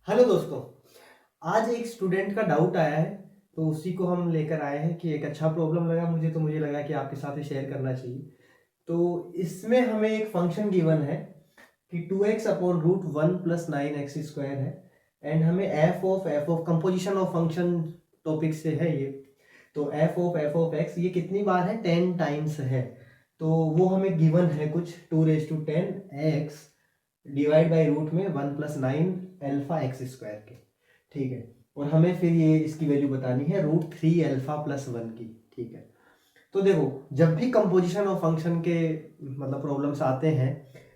Hello दोस्तों। आज एक स्टूडेंट का डाउट आया है, तो उसी को हम लेकर आए हैं कि एक अच्छा प्रॉब्लम लगा मुझे, तो मुझे लगा कि आपके साथ ही शेयर करना चाहिए। तो इसमें हमें एक फंक्शन गिवन है कि 2x upon root one plus nine x square है, एंड हमें f of composition of function topic से है ये। तो एफ ऑफ एक्स ये कितनी बार है, 10 टाइम्स है। तो वो हमें गिवन है कुछ 2 raise to 10 x divide by root में one plus nine alpha x square के। ठीक है, और हमें फिर ये इसकी वैल्यू बतानी है root three alpha plus one की। ठीक है, तो देखो, जब भी कंपोजिशन ऑफ फंक्शन के मतलब प्रॉब्लम्स आते हैं,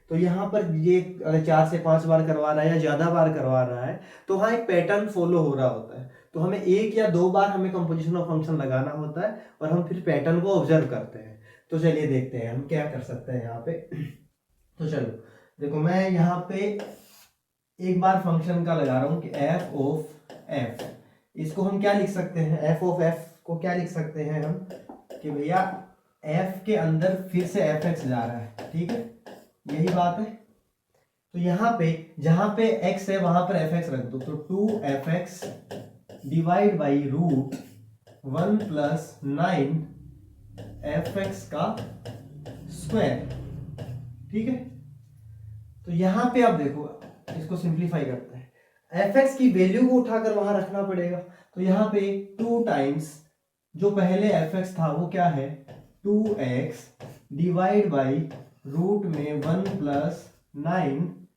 तो यहाँ पर ये अगर 4 से 5 बार करवा रहा है या ज़्यादा बार करवा रहा है, तो हाँ एक पैटर्न फॉलो हो रहा होता है। तो हमें 1 या 2 बार हमें कंपोजिशन ऑफ फंक्शन लगाना होता है, और हम फिर पैटर्न को ऑब्जर्व करते हैं। तो चलिए देखते हैं हम क्या कर सकते हैं यहाँ पे। तो चलो देखो, मैं यहाँ पे एक बार फंक्शन का लगा रहा हूँ कि एफ ऑफ एफ। इसको हम क्या लिख सकते हैं, एफ ऑफ एफ को क्या लिख सकते हैं हम, कि भैया एफ के अंदर फिर से एफ एक्स जा रहा है। ठीक है, यही बात है। तो यहाँ पे जहां पे x है वहां पर एफ एक्स रख दो, तो 2f(x) divide by root one plus nine f x का स्क्वायर। ठीक है, तो यहां पे आप देखो, इसको सिंप्लीफाई करते हैं, एफ एक्स की वैल्यू को उठाकर वहां रखना पड़ेगा। तो यहाँ पे 2 टाइम्स जो पहले एफ एक्स था वो क्या है, 2x डिवाइड बाई रूट में one plus nine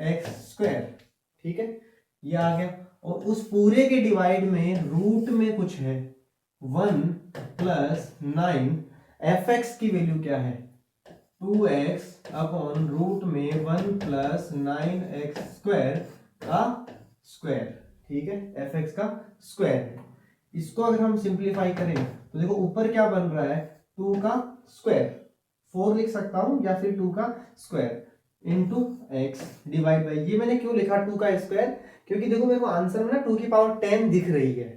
x square. ठीक है, ये आ गया। और उस पूरे के डिवाइड में रूट में कुछ है, one plus nine. F x की वैल्यू क्या है, 2x अपॉन रूट में one plus nine x square का स्क्वायर। ठीक है, एफ एक्स का स्क्वायर है। इसको अगर हम सिंप्लीफाई करें तो देखो ऊपर क्या बन रहा है, 2 का स्क्वायर, 4 लिख सकता हूं, या फिर 2 का square into x divide by, ये मैंने क्यों लिखा 2 का स्क्वायर, क्योंकि देखो मेरे को आंसर में ना 2 की पावर 10 दिख रही है।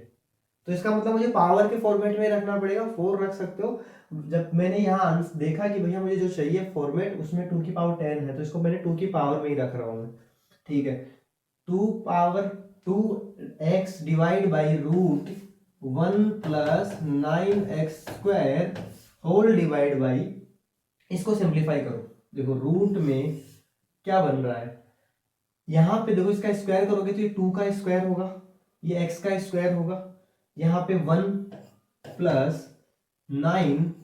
तो इसका मतलब मुझे पावर के फॉर्मेट में रखना पड़ेगा, 4 रख सकते हो। जब मैंने यहाँ देखा कि भैया मुझे जो चाहिए फॉर्मेट उसमें 2 की पावर 10 है, तो इसको मैंने 2 की पावर में ही रख रहा हूँ। ठीक है, 2 power 2x divide by root one plus nine x square whole divide by, इसको सिंप्लीफाई करो। देखो रूट में क्या बन रहा है, यहाँ पे देखो इसका स्क्वायर करोगे तो ये 2 का स्क्वायर होगा, ये x का स्क्वायर होगा, यहाँ पे 1 प्लस नाइन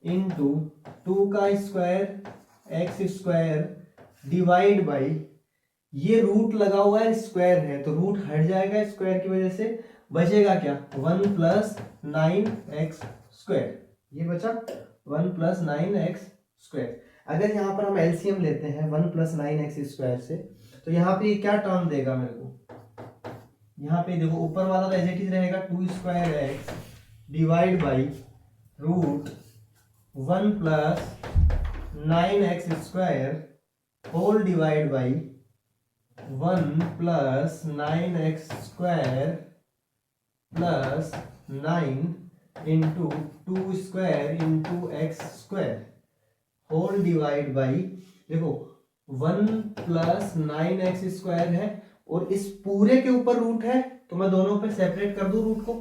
इंटू 2 का square x square divide by, ये रूट लगा हुआ है, स्क्वायर है तो रूट हट जाएगा स्क्वायर की वजह से, बचेगा क्या, 1 प्लस नाइन एक्स स्क्वायर। ये बचा 1 प्लस नाइन एक्स स्क्वायर। अगर यहाँ पर हम एलसीएम लेते हैं 1 प्लस नाइन एक्स स्क्वायर से, तो यहाँ पे क्या टर्म देगा मेरे को, यहाँ पे देखो ऊपर वाला तो एज इट इज रहेगा 2 square x divide by root one plus nine x square whole divide by one plus nine x square plus nine into 2 square into x square whole divide by, देखो 1 plus nine x square है और इस पूरे के ऊपर root है, तो मैं दोनों पे सेपरेट कर दूं रूट को।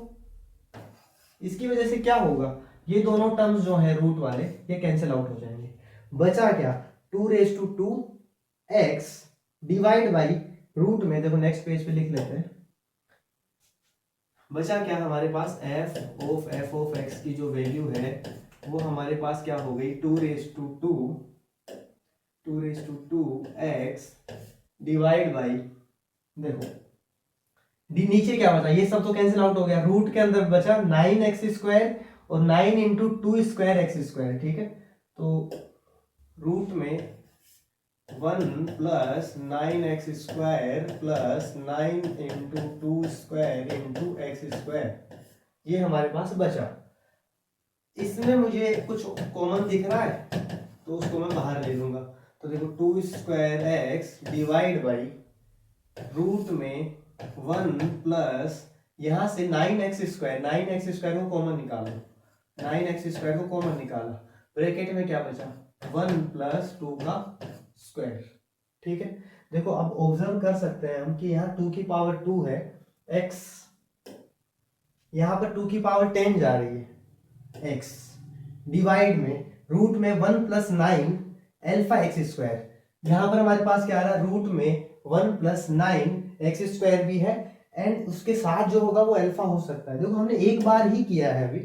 इसकी वजह से क्या होगा, ये दोनों टर्म्स जो है रूट वाले ये कैंसिल आउट हो जाएंगे। बचा क्या, 2 raise to 2 x divide by root में, देखो नेक्स्ट पेज पे लिख लेते हैं, बचा क्या हमारे पास, एफ ऑफ एक्स की जो वैल्यू है वो हमारे पास क्या हो गई, 2 raise to 2 x divide by, देखो नीचे क्या बचा, ये सब तो कैंसिल आउट हो गया, रूट के अंदर बचा नाइन एक्स स्क्वायर और 9 इंटू 2 स्क्वायर एक्स स्क्वायर। ठीक है, तो रूट में 1 plus nine x square plus nine into 2 square into x square, ये हमारे पास बचा। इसमें मुझे कुछ कॉमन दिख रहा है तो उसको मैं बाहर ले लूंगा। तो देखो 2 square x divide by root में 1 प्लस, यहां से नाइन एक्स स्क्वायर को कॉमन निकालो, नाइन एक्स स्क्वायर को कॉमन निकाला, ब्रैकेट में क्या बचा, 1 प्लस 2 का स्क्वायर। ठीक है, देखो अब ऑब्जर्व कर सकते हैं हम कि यहाँ 2 की पावर 2 है x, यहाँ पर 2 की पावर 10 जा रही है x, डिवाइड में रूट में 1 प्लस 9 एल्फा एक्स स्क्वायर, यहाँ पर हमारे पास क्या आ रहा है रूट में 1 प्लस 9 एक्स स्क्वायर भी है एंड उसके साथ जो होगा वो अल्फा हो सकता है। देखो हमने एक बार ही किया है अभी,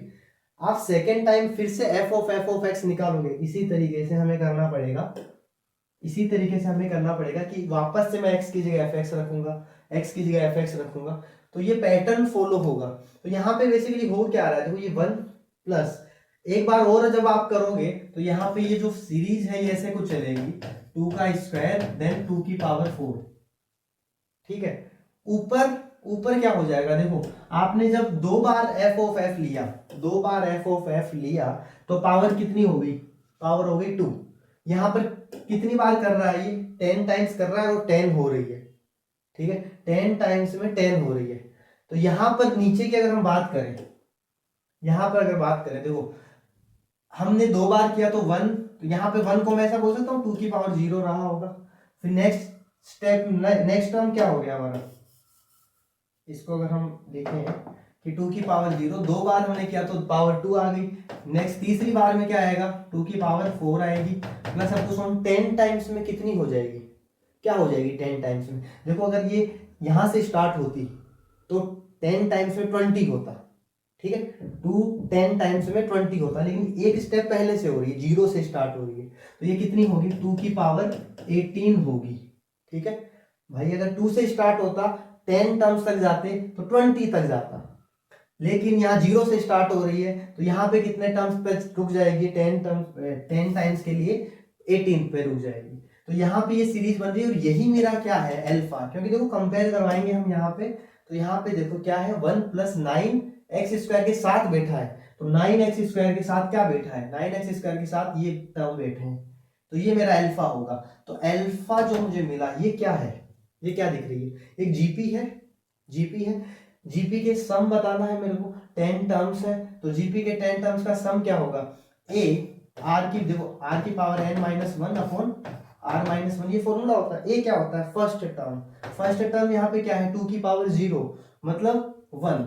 आप सेकेंड टाइम फिर से एफ ऑफ एक्स निकालोगे, इसी तरीके से हमें करना पड़ेगा, इसी तरीके से हमें करना पड़ेगा कि वापस से मैं x की जगह एफ एक्स रखूंगा, x की जगह एफ एक्स रखूंगा, तो ये पैटर्न फॉलो होगा। तो यहाँ पे बेसिकली हो क्या रहा है, देखो ये 1 प्लस एक बार और जब आप करोगे तो यहाँ पे ये जो सीरीज है ये ऐसे कुछ चलेगी 2 का स्क्वायर देन 2 की पावर 4, ठीक है। ऊपर ऊपर क्या हो जाएगा, देखो आपने जब दो बार एफ ऑफ एफ लिया, दो बार एफ ऑफ एफ लिया तो पावर कितनी हो गई, पावर हो गई 2। यहाँ पर कितनी बार कर रहा है, ये 10 टाइम्स कर रहा है और 10 हो रही है, ठीक है, 10 टाइम्स में 10 हो रही है। तो यहाँ पर नीचे की अगर हम बात करें, यहाँ पर अगर बात करें, देखो हमने दो बार किया तो 1, तो यहाँ पे 1 को मैं ऐसा बोल सकता हूँ 2 की पावर 0 रहा होगा। फिर नेक्स्ट स्टेप, नेक्स्ट टर्म क्या हो गया हमारा, इसको अगर हम देखें कि 2 की पावर 0, दो बार हमने किया तो पावर 2 आ गई। नेक्स्ट तीसरी बार में क्या आएगा, 2 की पावर 4 आएगी, प्लस अब तो 10 टाइम्स में कितनी हो जाएगी, क्या हो जाएगी 10 टाइम्स में, देखो अगर ये यहां से स्टार्ट होती तो 10 टाइम्स में 20 होता, ठीक है, 2 10 टाइम्स में 20 होता, लेकिन एक स्टेप पहले से हो रही है, 0 से स्टार्ट हो रही है, तो ये कितनी होगी 2 की पावर 18 होगी, ठीक है भाई। अगर 2 से स्टार्ट होता 10 टर्म्स तक जाते तो 20 तक जाता, लेकिन यहाँ 0 से स्टार्ट हो रही है तो यहाँ पे कितने टर्म्स पे रुक जाएगी, 10 टाइम्स के लिए 18 पे रुक जाएगी। तो यहाँ पे ये सीरीज बन रही है और यही मेरा क्या है अल्फा, क्योंकि देखो कंपेयर करवाएंगे हम यहाँ पे, तो यहाँ पे देखो क्या है 1 प्लस 9 एक्स स्क्वायर के साथ बैठा है, तो 9 एक्स स्क्वायर के साथ क्या बैठा है, 9 एक्स स्क्वायर के साथ ये टर्म बैठे हैं, तो ये मेरा अल्फा होगा। तो अल्फा जो मुझे मिला ये क्या है, ये क्या दिख रही है, एक जीपी है, जीपी है, जीपी के सम बताना है मेरे को, 10 टर्म्स है, तो जीपी के 10 टर्म्स का सम क्या होगा, ए आर की, देखो आर की power n minus 1 upon r minus 1, ये फॉर्मूला होता है। ए क्या होता है, फर्स्ट टर्म, फर्स्ट टर्म यहाँ पे क्या है 2 की पावर 0 मतलब 1,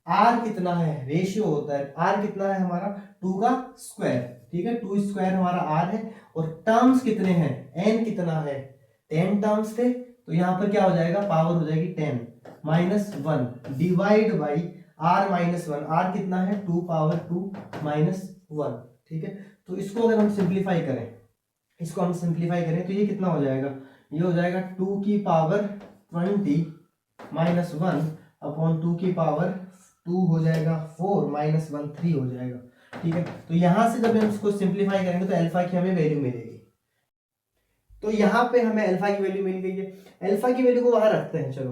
आर कितना है, रेशियो होता है, आर कितना है हमारा 2 का स्क्वायर, ठीक है, 2 स्क्वायर हमारा आर है, और टर्म्स कितने हैं, एन कितना है, 10 टर्म्स थे, तो यहाँ पर क्या हो जाएगा, पावर हो जाएगी 10 minus 1 divide by r minus 1, r कितना है 2 पावर 2 माइनस 1, ठीक है। तो इसको अगर हम सिंप्लीफाई करें, इसको हम सिंप्लीफाई करें तो ये कितना हो जाएगा, ये हो जाएगा 2 की पावर 20 माइनस 1 अपॉन 2 की पावर 2 हो जाएगा 4 माइनस 1 3 हो जाएगा, ठीक है। तो यहां से जब हम इसको सिंप्लीफाई करेंगे तो अल्फा की हमें वैल्यू मिलेगी, तो यहाँ पे हमें अल्फा की वैल्यू मिल गई है, अल्फा की वैल्यू को वहां रखते हैं, चलो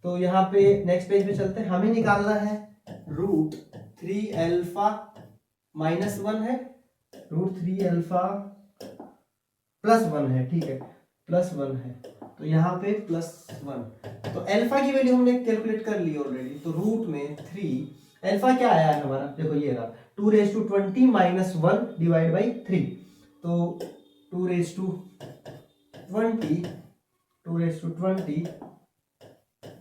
तो यहाँ पे नेक्स्ट पेज पे चलते हैं, हमें निकालना है रूट 3 अल्फा माइनस 1 है, रूट 3 अल्फा प्लस 1 है, ठीक है, प्लस 1 है, तो यहाँ पे प्लस 1, तो अल्फा की वैल्यू हमने कैलकुलेट कर ली ऑलरेडी, तो रूट में 3 अल्फा क्या आया है हमारा, देखो ये रहा 2 raise to 20 minus 1 divide by 3, तो 2 raise to 20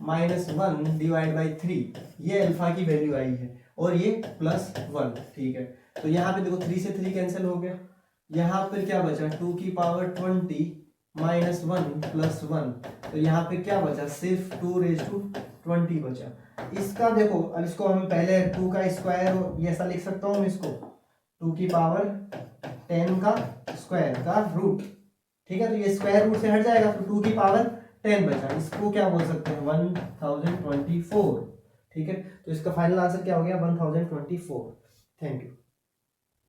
minus 1 divide by 3, ये अल्फा की वैल्यू आई है, और ये प्लस 1, ठीक है। तो यहाँ पे देखो 3 से 3 कैंसिल हो गया, यहाँ पर क्या बचा 2 की पावर 20 माइनस 1 प्लस 1, तो यहाँ पे क्या बचा सिर्फ 2 रेज टू 20 बचा। इसका देखो अब इसको हम पहले 2 का स्क्वायर ये ऐसा लिख सकता हूँ इसको 2 की पावर 10 का स्क्वायर का रूट, ठीक है, तो ये स्क्वायर रूट से हट जाएगा तो 2 की पावर 10 बचा, इसको क्या बोल सकते हैं 1024, ठीक है। तो इसका फाइनल आंसर क्या हो गया 1024। Thank you.